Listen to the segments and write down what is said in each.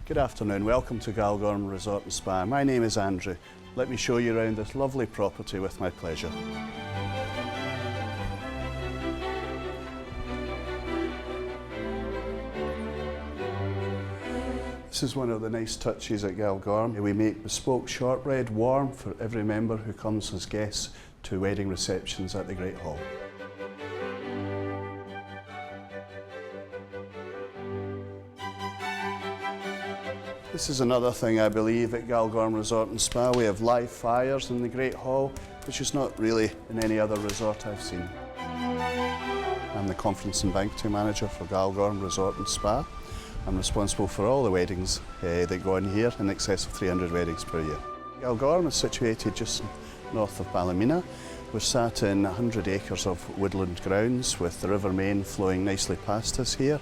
Good afternoon, welcome to Galgorm Resort Spa. My name is Andrew. Let me show you around this lovely property with my pleasure. This is one of the nice touches at Galgorm. We make bespoke shortbread warm for every member who comes as guests to wedding receptions at the Great Hall. This is another thing I believe at Galgorm Resort and Spa. We have live fires in the Great Hall, which is not really in any other resort I've seen. I'm the Conference and Banqueting Manager for Galgorm Resort and Spa. I'm responsible for all the weddings that go on here, in excess of 300 weddings per year. Galgorm is situated just north of Ballymena. We're sat in 100 acres of woodland grounds with the River Main flowing nicely past us here.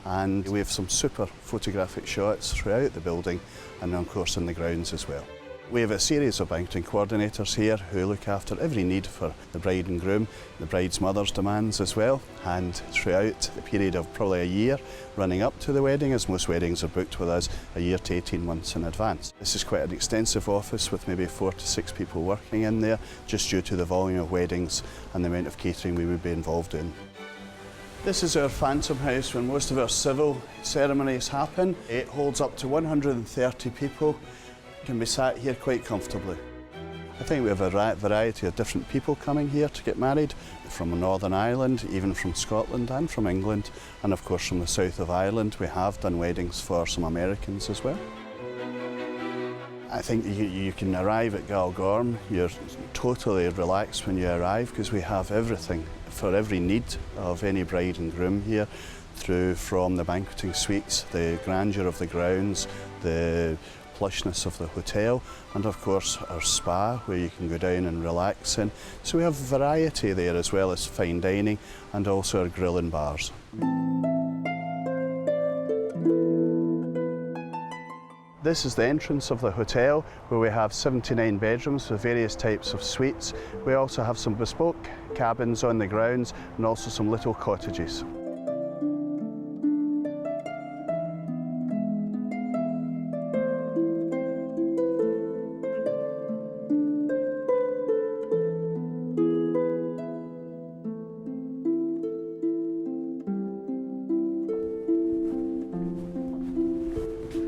And we have some super photographic shots throughout the building and of course in the grounds as well. We have a series of banqueting coordinators here who look after every need for the bride and groom, the bride's mother's demands as well, and throughout the period of probably a year running up to the wedding, as most weddings are booked with us a year to 18 months in advance. This is quite an extensive office with maybe 4 to 6 people working in there, just due to the volume of weddings and the amount of catering we would be involved in. This is our Phantom House when most of our civil ceremonies happen. It holds up to 130 people, can be sat here quite comfortably. I think we have a variety of different people coming here to get married, from Northern Ireland, even from Scotland and from England, and of course from the south of Ireland. We have done weddings for some Americans as well. I think you can arrive at Galgorm, you're totally relaxed when you arrive because we have everything for every need of any bride and groom here, through from the banqueting suites, the grandeur of the grounds, the plushness of the hotel, and of course our spa where you can go down and relax in. So we have variety there as well as fine dining and also our grill and bars. This is the entrance of the hotel where we have 79 bedrooms with various types of suites. We also have some bespoke cabins on the grounds and also some little cottages.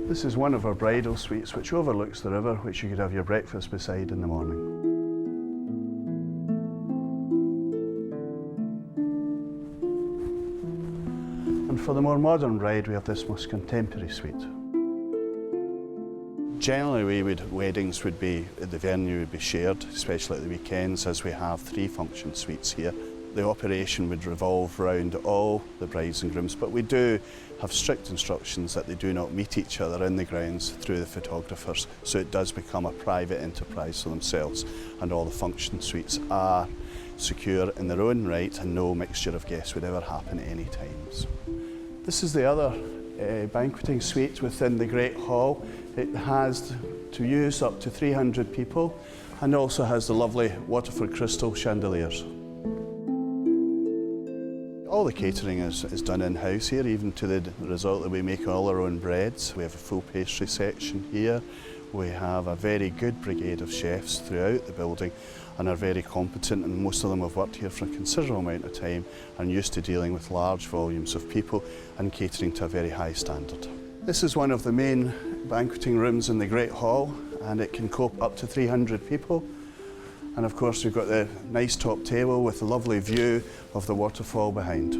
This is one of our bridal suites which overlooks the river, which you could have your breakfast beside in the morning. And for the more modern bride, we have this most contemporary suite. Generally, weddings would be, the venue would be shared, especially at the weekends, as we have 3 function suites here. The operation would revolve around all the brides and grooms, but we do have strict instructions that they do not meet each other in the grounds through the photographers, so it does become a private enterprise for themselves, and all the function suites are secure in their own right and no mixture of guests would ever happen at any times. This is the other banqueting suite within the Great Hall. It has to use up to 300 people and also has the lovely Waterford crystal chandeliers. All the catering is done in-house here, even to the result that we make all our own breads. We have a full pastry section here. We have a very good brigade of chefs throughout the building and are very competent, and most of them have worked here for a considerable amount of time and used to dealing with large volumes of people and catering to a very high standard. This is one of the main banqueting rooms in the Great Hall, and it can cope up to 300 people. And of course we've got the nice top table with a lovely view of the waterfall behind.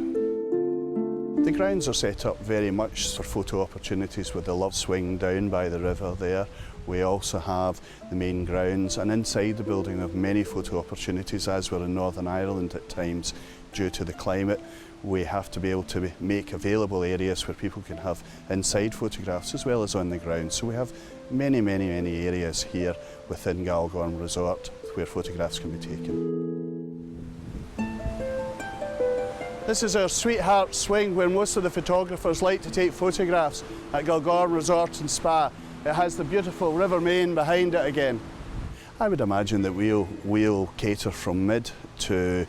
The grounds are set up very much for photo opportunities with the love swing down by the river there. We also have the main grounds, and inside the building we have many photo opportunities, as we're in Northern Ireland at times due to the climate. We have to be able to make available areas where people can have inside photographs as well as on the ground. So we have many areas here within Galgorm Resort where photographs can be taken. This is our Sweetheart Swing where most of the photographers like to take photographs at Galgorm Resort and Spa. It has the beautiful River Main behind it again. I would imagine that we'll cater from mid to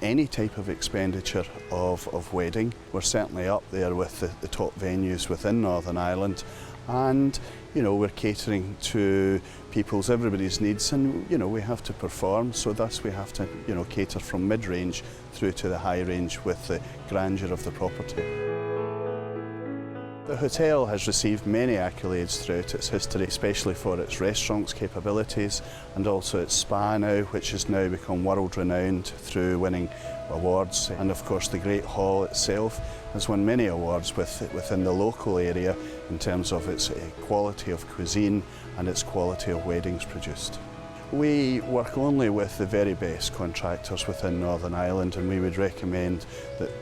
any type of expenditure of wedding. We're certainly up there with the top venues within Northern Ireland, and we're catering to everybody's needs, and we have to perform, so thus we have to cater from mid-range through to the high range with the grandeur of the property. The hotel has received many accolades throughout its history, especially for its restaurants capabilities and also its spa now, which has now become world renowned through winning awards. And of course the Great Hall itself has won many awards within the local area in terms of its quality of cuisine and its quality of weddings produced. We work only with the very best contractors within Northern Ireland, and we would recommend that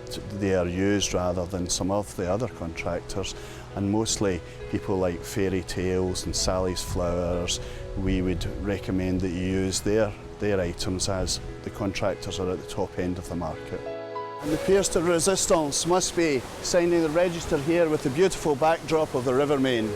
they are used rather than some of the other contractors, and mostly people like Fairy Tales and Sally's Flowers. We would recommend that you use their items, as the contractors are at the top end of the market. And the pièce de résistance must be signing the register here with the beautiful backdrop of the River Main.